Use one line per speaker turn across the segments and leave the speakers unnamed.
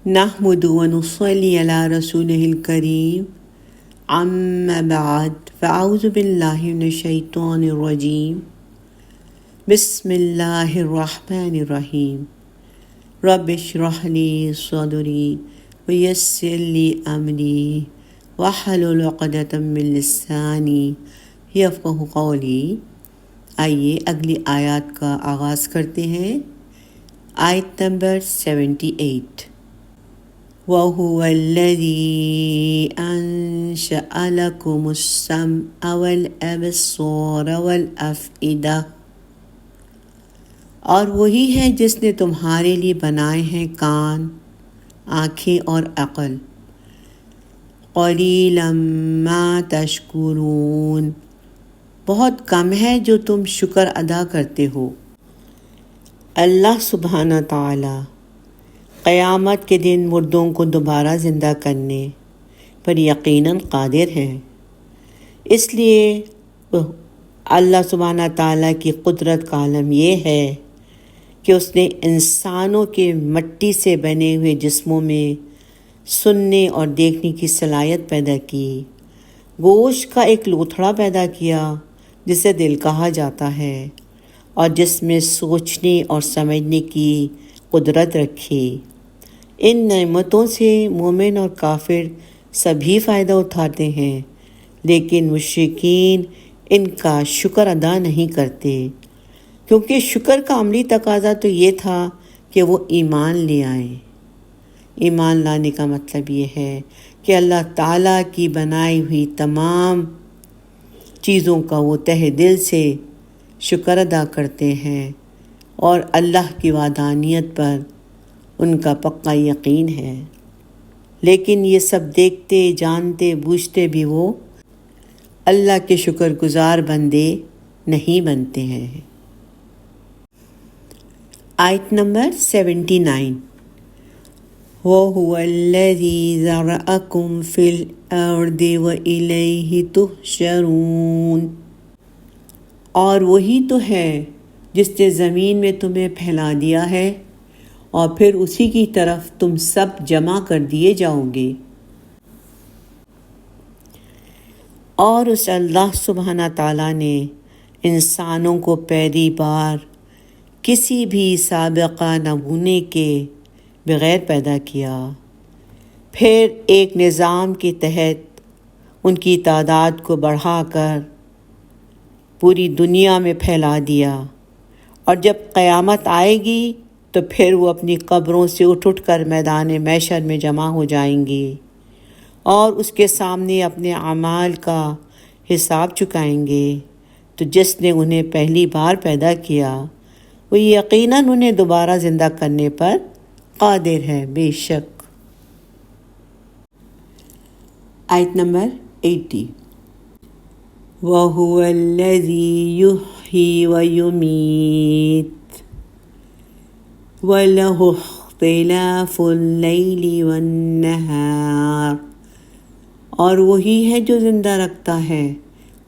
نحمد ونصلي على رسوله الكريم اما بعد فاعوذ باللہ من الشیطان الرجیم بسم اللہ الرحمن الرحیم رب اشرح لی صدری ویسر لی امری واحلل عقدۃ من لسانی یفقہوا قولی۔ آئیے اگلی آیات کا آغاز کرتے ہیں۔ آیت نمبر 78۔ وَهُوَ الَّذِي أَنشَأَ لَكُمُ السَّمْعَ وَالْأَبْصَارَ وَالْأَفْئِدَةَ، اور وہی ہے جس نے تمہارے لیے بنائے ہیں کان، آنکھیں اور عقل۔ قَلِيلًا مَا تَشْكُرُونَ، بہت کم ہے جو تم شکر ادا کرتے ہو۔ اللہ سبحانہ تعالی قیامت کے دن مردوں کو دوبارہ زندہ کرنے پر یقیناً قادر ہیں۔ اس لیے اللہ سبحانہ تعالیٰ کی قدرت کا عالم یہ ہے کہ اس نے انسانوں کے مٹی سے بنے ہوئے جسموں میں سننے اور دیکھنے کی صلاحیت پیدا کی، گوشت کا ایک لوتھڑا پیدا کیا جسے دل کہا جاتا ہے، اور جس میں سوچنے اور سمجھنے کی قدرت رکھی۔ ان نعمتوں سے مومن اور کافر سبھی فائدہ اٹھاتے ہیں، لیکن مشرکین ان کا شکر ادا نہیں کرتے، کیونکہ شکر کا عملی تقاضا تو یہ تھا کہ وہ ایمان لے آئیں۔ ایمان لانے کا مطلب یہ ہے کہ اللہ تعالیٰ کی بنائی ہوئی تمام چیزوں کا وہ تہ دل سے شکر ادا کرتے ہیں، اور اللہ کی وحدانیت پر ان کا پکا یقین ہے۔ لیکن یہ سب دیکھتے جانتے بوجھتے بھی وہ اللہ کے شکر گزار بندے نہیں بنتے ہیں۔ آیت نمبر 79۔ وَهُوَ الَّذِي ذَرَأَكُمْ فِي الْأَرْضِ وَإِلَيْهِ تُحْشَرُونَ، اور وہی تو ہے جس نے زمین میں تمہیں پھیلا دیا ہے، اور پھر اسی کی طرف تم سب جمع کر دیے جاؤ گے۔ اور اس اللہ سبحانہ تعالیٰ نے انسانوں کو پہلی بار کسی بھی سابقہ نمونے کے بغیر پیدا کیا، پھر ایک نظام کے تحت ان کی تعداد کو بڑھا کر پوری دنیا میں پھیلا دیا، اور جب قیامت آئے گی تو پھر وہ اپنی قبروں سے اٹھ کر میدان محشر میں جمع ہو جائیں گے، اور اس کے سامنے اپنے اعمال کا حساب چکائیں گے۔ تو جس نے انہیں پہلی بار پیدا کیا وہ یقیناً انہیں دوبارہ زندہ کرنے پر قادر ہے، بے شک۔ آیت نمبر 80۔ وَهُوَ الَّذِي يُحْيِي وَيُمِيتُ وَلَهُ اخْتِلَافُ اللَّيْلِ وَالنَّهَارِ، اور وہی ہے جو زندہ رکھتا ہے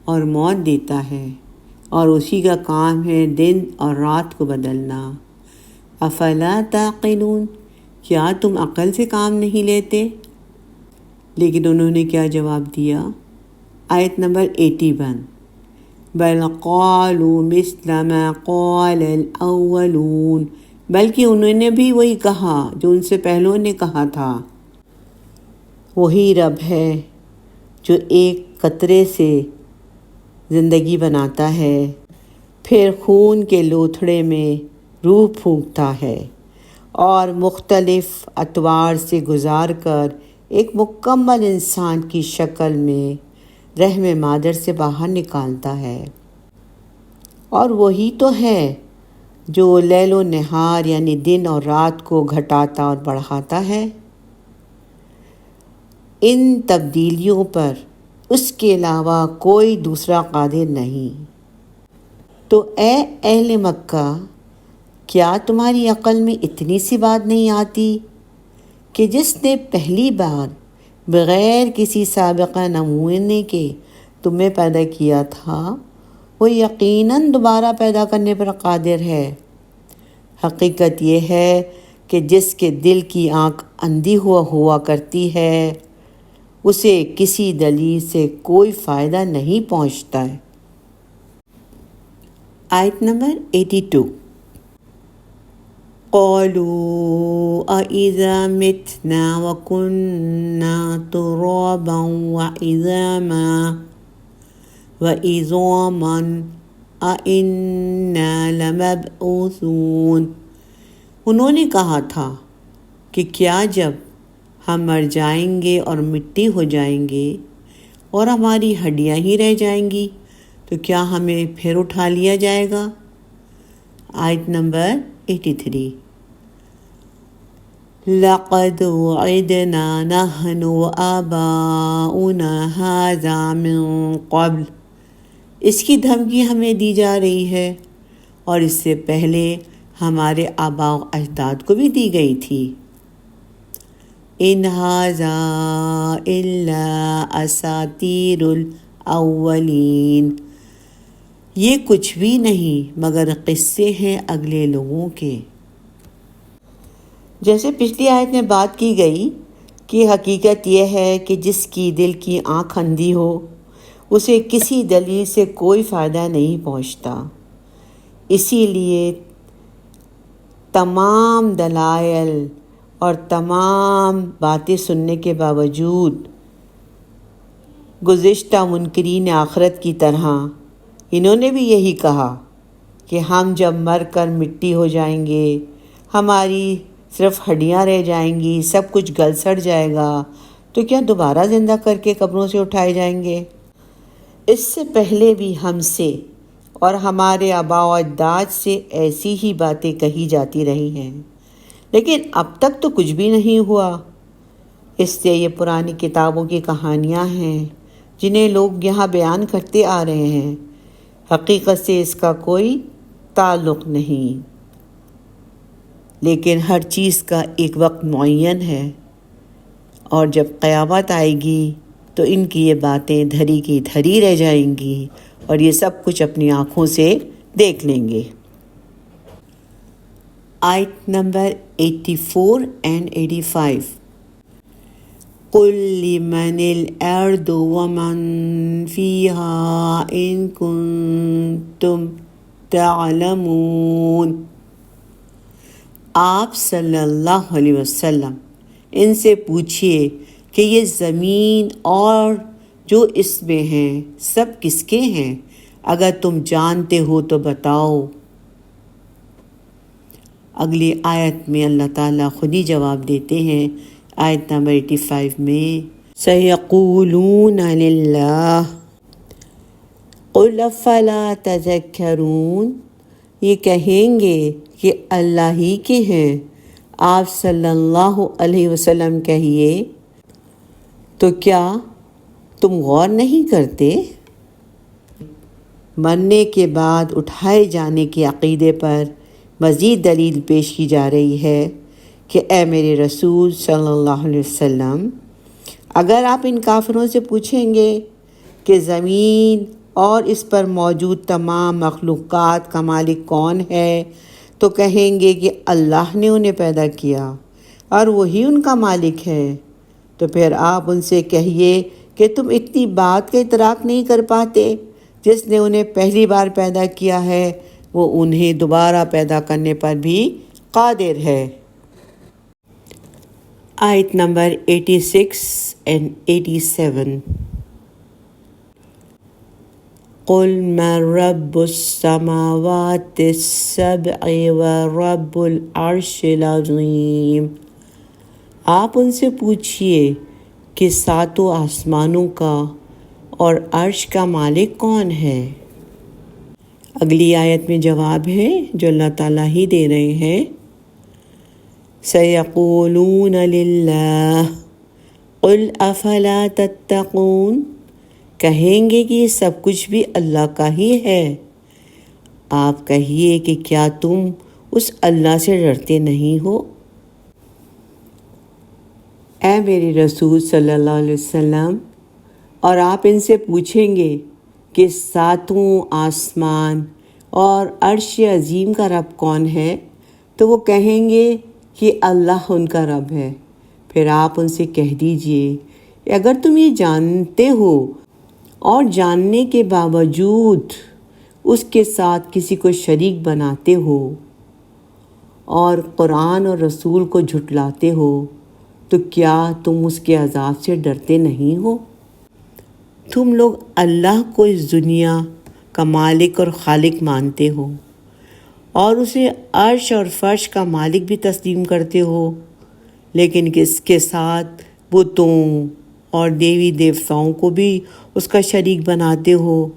اور موت دیتا ہے، اور اسی کا کام ہے دن اور رات کو بدلنا۔ افلا تعقلون، کیا تم عقل سے کام نہیں لیتے؟ لیکن انہوں نے کیا جواب دیا؟ آیت نمبر 81۔ بل قالوا مثل ما قال الاولون، بلکہ انہوں نے بھی وہی کہا جو ان سے پہلوں نے کہا تھا۔ وہی رب ہے جو ایک قطرے سے زندگی بناتا ہے، پھر خون کے لوتھڑے میں روح پھونکتا ہے، اور مختلف اطوار سے گزار کر ایک مکمل انسان کی شکل میں رحم مادر سے باہر نکالتا ہے۔ اور وہی تو ہے جو لیل و نہار یعنی دن اور رات کو گھٹاتا اور بڑھاتا ہے۔ ان تبدیلیوں پر اس کے علاوہ کوئی دوسرا قادر نہیں۔ تو اے اہل مکہ، کیا تمہاری عقل میں اتنی سی بات نہیں آتی کہ جس نے پہلی بار بغیر کسی سابقہ نمونے کے تمہیں پیدا کیا تھا وہ یقیناً دوبارہ پیدا کرنے پر قادر ہے۔ حقیقت یہ ہے کہ جس کے دل کی آنکھ اندھی ہوا کرتی ہے اسے کسی دلیل سے کوئی فائدہ نہیں پہنچتا ہے۔ آیت نمبر 82۔ قَالُوا أَإِذَا مِتْنَا وَكُنَّا تُرَابًا وَعِظَامًا وَعِظَامًا أَإِنَّا لَمَبْعُوثُونَ۔ انہوں نے کہا تھا کہ کیا جب ہم مر جائیں گے اور مٹی ہو جائیں گے اور ہماری ہڈیاں ہی رہ جائیں گی تو کیا ہمیں پھر اٹھا لیا جائے گا؟ آیت نمبر 83۔ لَقَدْ وُعِدْنَا نَحْنُ وَآبَاؤُنَا هَذَا مِن قَبْلُ۔ اس کی دھمکی ہمیں دی جا رہی ہے اور اس سے پہلے ہمارے آباء و اجداد کو بھی دی گئی تھی۔ إِنْ هَذَا إِلَّا أَسَاطِيرُ الْأَوَّلِينَ۔ یہ کچھ بھی نہیں مگر قصے ہیں اگلے لوگوں کے۔ جیسے پچھلی آیت میں بات کی گئی کہ حقیقت یہ ہے کہ جس کی دل کی آنکھ اندھی ہو اسے کسی دلیل سے کوئی فائدہ نہیں پہنچتا، اسی لیے تمام دلائل اور تمام باتیں سننے کے باوجود گزشتہ منکرین آخرت کی طرح انہوں نے بھی یہی کہا کہ ہم جب مر کر مٹی ہو جائیں گے، ہماری صرف ہڈیاں رہ جائیں گی، سب کچھ گل سڑ جائے گا، تو کیا دوبارہ زندہ کر کے قبروں سے اٹھائے جائیں گے؟ اس سے پہلے بھی ہم سے اور ہمارے آباء و اجداد سے ایسی ہی باتیں کہی جاتی رہی ہیں، لیکن اب تک تو کچھ بھی نہیں ہوا۔ اس لیے یہ پرانی کتابوں کی کہانیاں ہیں جنہیں لوگ یہاں بیان کرتے آ رہے ہیں، حقیقت سے اس کا کوئی تعلق نہیں، لیکن ہر چیز کا ایک وقت معین ہے، اور جب قیامت آئے گی تو ان کی یہ باتیں دھری کی دھری رہ جائیں گی اور یہ سب کچھ اپنی آنکھوں سے دیکھ لیں گے۔ آیت نمبر 84 and 85۔ قُلْ لِمَنِ الْأَرْضُ وَمَنْ فِيهَا إِن كُنتُمْ تَعْلَمُونَ۔ آپ صلی اللہ علیہ وسلم ان سے پوچھئے کہ یہ زمین اور جو اس میں ہیں سب کس کے ہیں؟ اگر تم جانتے ہو تو بتاؤ۔ اگلی آیت میں اللہ تعالیٰ خود ہی جواب دیتے ہیں، آیت نمبر 85 میں، سَيَقُولُونَ لِلَّهِ قُلْ أَفَلَا تَذَكَّرُونَ۔ یہ کہیں گے کہ اللہ ہی کے ہیں۔ آپ صلی اللہ علیہ وسلم کہیے تو کیا تم غور نہیں کرتے؟ مرنے کے بعد اٹھائے جانے کے عقیدے پر مزید دلیل پیش کی جا رہی ہے کہ اے میرے رسول صلی اللہ علیہ وسلم، اگر آپ ان کافروں سے پوچھیں گے کہ زمین اور اس پر موجود تمام مخلوقات کا مالک کون ہے تو کہیں گے کہ اللہ نے انہیں پیدا کیا اور وہی ان کا مالک ہے۔ تو پھر آپ ان سے کہیے کہ تم اتنی بات کا ادراک نہیں کر پاتے، جس نے انہیں پہلی بار پیدا کیا ہے وہ انہیں دوبارہ پیدا کرنے پر بھی قادر ہے۔ آیت نمبر 86 and 87۔ قُلْ مَن رَّبُّ السَّمَاوَاتِ السَّبْعِ وَرَبُّ الْعَرْشِ الْعَظِيمِ۔ آپ ان سے پوچھئے کہ ساتوں آسمانوں کا اور عرش کا مالک کون ہے؟ اگلی آیت میں جواب ہے جو اللہ تعالیٰ ہی دے رہے ہیں، سَيَقُولُونَ لِلَّهِ قُلْ أَفَلَا تَتَّقُونَ۔ کہیں گے کہ یہ سب کچھ بھی اللہ کا ہی ہے۔ آپ کہیے کہ کیا تم اس اللہ سے ڈرتے نہیں ہو؟ اے میرے رسول صلی اللہ علیہ وسلم، اور آپ ان سے پوچھیں گے کہ ساتوں آسمان اور عرش عظیم کا رب کون ہے، تو وہ کہیں گے کہ اللہ ان کا رب ہے، پھر آپ ان سے کہہ دیجئے کہ اگر تم یہ جانتے ہو اور جاننے کے باوجود اس کے ساتھ کسی کو شریک بناتے ہو اور قرآن اور رسول کو جھٹلاتے ہو تو کیا تم اس کے عذاب سے ڈرتے نہیں ہو؟ تم لوگ اللہ کو اس دنیا کا مالک اور خالق مانتے ہو اور اسے عرش اور فرش کا مالک بھی تسلیم کرتے ہو، لیکن اس کے ساتھ بتوں اور دیوی دیوتاؤں کو بھی اس کا شریک بناتے ہو،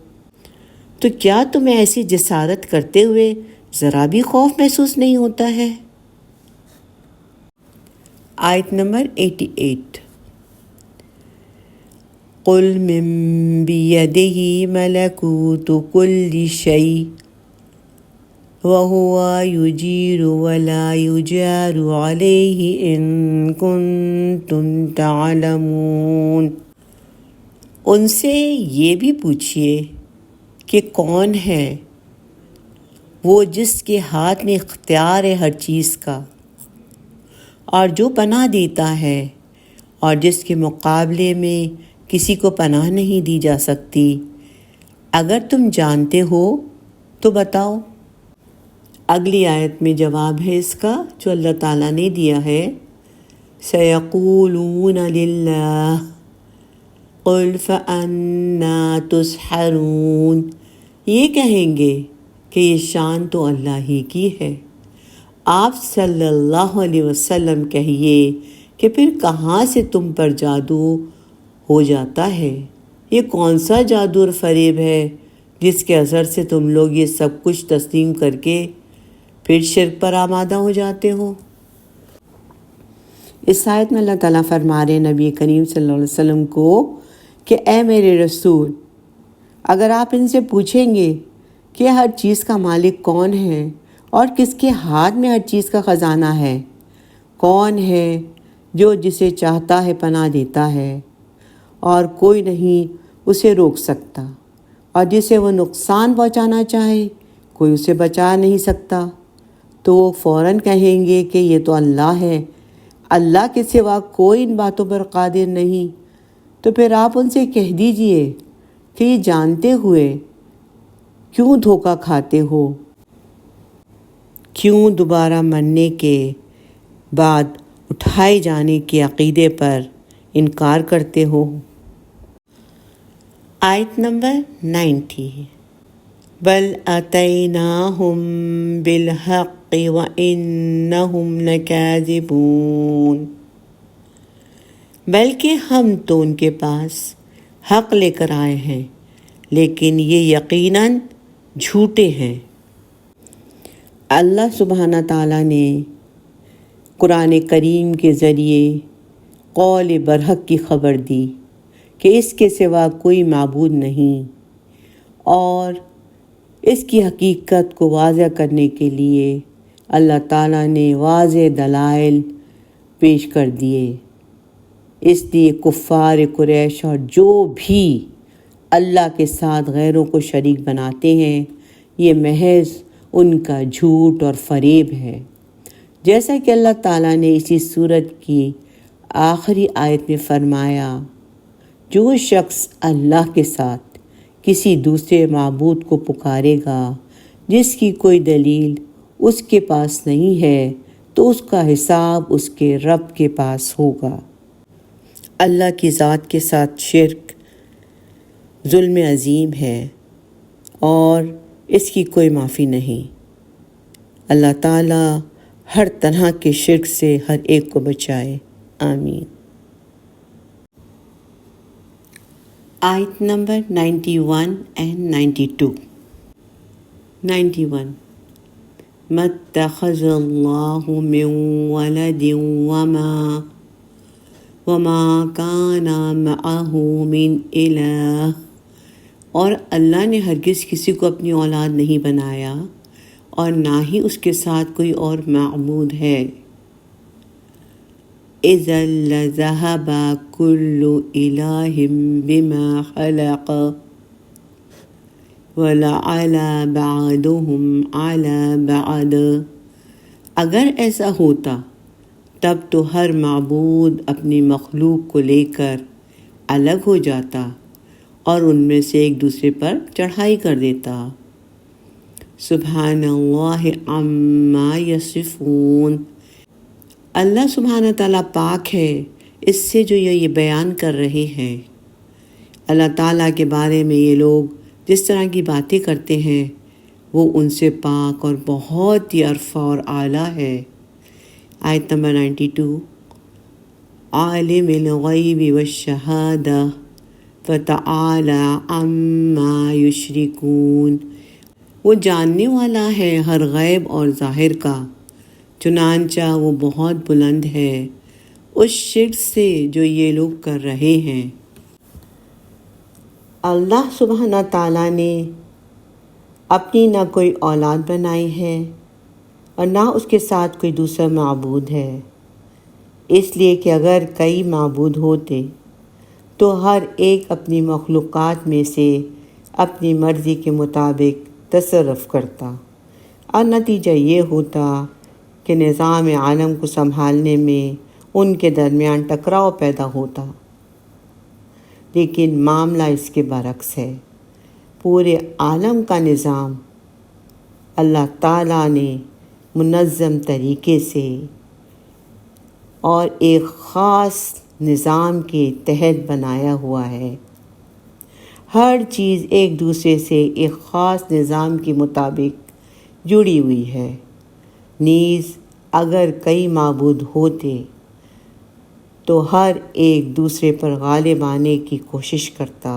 تو کیا تمہیں ایسی جسارت کرتے ہوئے ذرا بھی خوف محسوس نہیں ہوتا ہے؟ آیت نمبر 88۔ قُلْ مِن بِيَدِهِ مَلَكُوتُ كُلِّ شَيْءٍ وَهُوَ يُجِيرُ وَلَا يُجَارُ عَلَيْهِ إِن كُنتُمْ تَعْلَمُونَ۔ ان سے یہ بھی پوچھئے کہ کون ہے وہ جس کے ہاتھ میں اختیار ہے ہر چیز کا، اور جو پناہ دیتا ہے اور جس کے مقابلے میں کسی کو پناہ نہیں دی جا سکتی، اگر تم جانتے ہو تو بتاؤ۔ اگلی آیت میں جواب ہے اس کا جو اللہ تعالیٰ نے دیا ہے، سَيَقُولُونَ لِلَّهِ قُلْ فَأَنَّىٰ تُسْحَرُونَ۔ یہ کہیں گے کہ یہ شان تو اللہ ہی کی ہے۔ آپ صلی اللہ علیہ وسلم کہیے کہ پھر کہاں سے تم پر جادو ہو جاتا ہے؟ یہ کون سا جادو اور فریب ہے جس کے اثر سے تم لوگ یہ سب کچھ تسلیم کر کے پھر شرک پر آمادہ ہو جاتے ہو؟ اس آیت میں اللہ تعالیٰ فرما رہے نبی کریم صلی اللہ علیہ وسلم کو کہ اے میرے رسول، اگر آپ ان سے پوچھیں گے کہ ہر چیز کا مالک کون ہے اور کس کے ہاتھ میں ہر چیز کا خزانہ ہے، کون ہے جو جسے چاہتا ہے پناہ دیتا ہے اور کوئی نہیں اسے روک سکتا، اور جسے وہ نقصان پہنچانا چاہے کوئی اسے بچا نہیں سکتا، تو وہ فوراً کہیں گے کہ یہ تو اللہ ہے، اللہ کے سوا کوئی ان باتوں پر قادر نہیں۔ تو پھر آپ ان سے کہہ دیجئے کہ یہ جانتے ہوئے کیوں دھوکہ کھاتے ہو، کیوں دوبارہ مرنے کے بعد اٹھائے جانے کے عقیدے پر انکار کرتے ہو؟ آیت نمبر 90۔ بل اتیناہم بالحق وانہم لکاذبون۔ بلکہ ہم تو ان کے پاس حق لے کر آئے ہیں، لیکن یہ یقیناً جھوٹے ہیں۔ اللہ سبحانہ تعالیٰ نے قرآن کریم کے ذریعے قول برحق کی خبر دی کہ اس کے سوا کوئی معبود نہیں، اور اس کی حقیقت کو واضح کرنے کے لیے اللہ تعالیٰ نے واضح دلائل پیش کر دیے۔ اس لیے کفار قریش اور جو بھی اللہ کے ساتھ غیروں کو شریک بناتے ہیں، یہ محض ان کا جھوٹ اور فریب ہے، جیسا کہ اللہ تعالیٰ نے اسی سورت کی آخری آیت میں فرمایا، جو شخص اللہ کے ساتھ کسی دوسرے معبود کو پکارے گا جس کی کوئی دلیل اس کے پاس نہیں ہے، تو اس کا حساب اس کے رب کے پاس ہوگا۔ اللہ کی ذات کے ساتھ شرک ظلم عظیم ہے اور اس کی کوئی معافی نہیں۔ اللہ تعالیٰ ہر طرح کے شرک سے ہر ایک کو بچائے، آمین۔ آیت نمبر 91 and 92۔ 91۔ ما اتخذ اللہ من ولد وما کان معہ من الہ۔ اور اللہ نے ہرگز کسی کو اپنی اولاد نہیں بنایا اور نہ ہی اس کے ساتھ کوئی اور معبود ہے۔ اذا لذهب كل الہ بما خلق ولعلى بعضهم على بعض۔ اگر ایسا ہوتا تب تو ہر معبود اپنی مخلوق کو لے کر الگ ہو جاتا اور ان میں سے ایک دوسرے پر چڑھائی کر دیتا۔ سبحان اللہ عما یصفون، اللہ سبحانہ تعالیٰ پاک ہے اس سے جو یہ بیان کر رہے ہیں۔ اللہ تعالیٰ کے بارے میں یہ لوگ جس طرح کی باتیں کرتے ہیں وہ ان سے پاک اور بہت ہی عرفہ اور اعلیٰ ہے۔ آیت نمبر 92، عالم الغیب والشہادہ فتعالی عما یشرکون، وہ جاننے والا ہے ہر غیب اور ظاہر کا، چنانچہ وہ بہت بلند ہے اس شرک سے جو یہ لوگ کر رہے ہیں۔ اللہ سبحانہ تعالیٰ نے اپنی نہ کوئی اولاد بنائی ہے اور نہ اس کے ساتھ کوئی دوسرا معبود ہے، اس لیے کہ اگر کئی معبود ہوتے تو ہر ایک اپنی مخلوقات میں سے اپنی مرضی کے مطابق تصرف کرتا اور نتیجہ یہ ہوتا کہ نظام عالم کو سنبھالنے میں ان کے درمیان ٹکراؤ پیدا ہوتا۔ لیکن معاملہ اس کے برعکس ہے، پورے عالم کا نظام اللہ تعالیٰ نے منظم طریقے سے اور ایک خاص نظام کے تحت بنایا ہوا ہے۔ ہر چیز ایک دوسرے سے ایک خاص نظام کے مطابق جڑی ہوئی ہے، نیز اگر کئی معبود ہوتے تو ہر ایک دوسرے پر غالب آنے کی کوشش کرتا،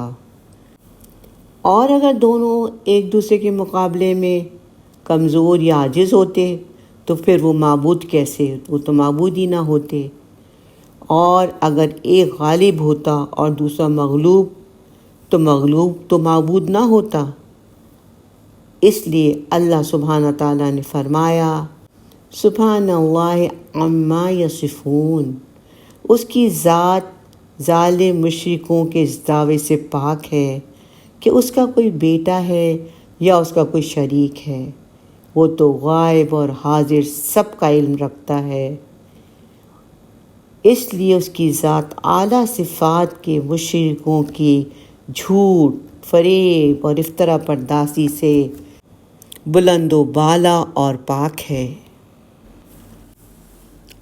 اور اگر دونوں ایک دوسرے کے مقابلے میں کمزور یا عاجز ہوتے تو پھر وہ معبود کیسے، وہ تو معبود ہی نہ ہوتے، اور اگر ایک غالب ہوتا اور دوسرا مغلوب تو معبود نہ ہوتا۔ اس لیے اللہ سبحانہ تعالیٰ نے فرمایا سبحان اللہ عما یصفون، اس کی ذات ظالم مشرکوں کے اس دعوے سے پاک ہے کہ اس کا کوئی بیٹا ہے یا اس کا کوئی شریک ہے، وہ تو غائب اور حاضر سب کا علم رکھتا ہے۔ اس لیے اس کی ذات اعلیٰ صفات کے مشرکوں کی جھوٹ، فریب اور افطرا پردازی سے بلند و بالا اور پاک ہے۔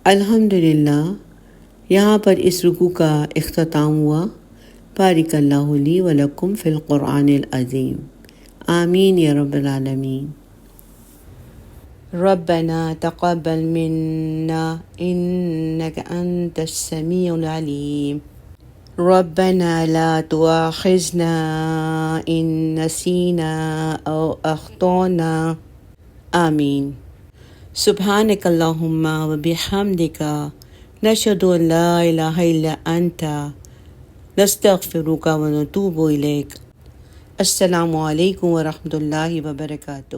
الحمدللہ، یہاں پر اس رکوع کا اختتام ہوا۔ بارک اللہ لی و لکم فی القرآن العظیم، آمین یا رب العالمین۔ ربنا تقبل منا انك انت السميع العليم، ربنا لا تؤاخذنا ان نسينا او اخطأنا، آمین۔ سبحانک اللہم و بحمدک، نشہد ان لا الہ الا انت، نستغفرک و نتوب الیک۔ السلام علیکم ورحمۃ اللہ وبرکاتہ۔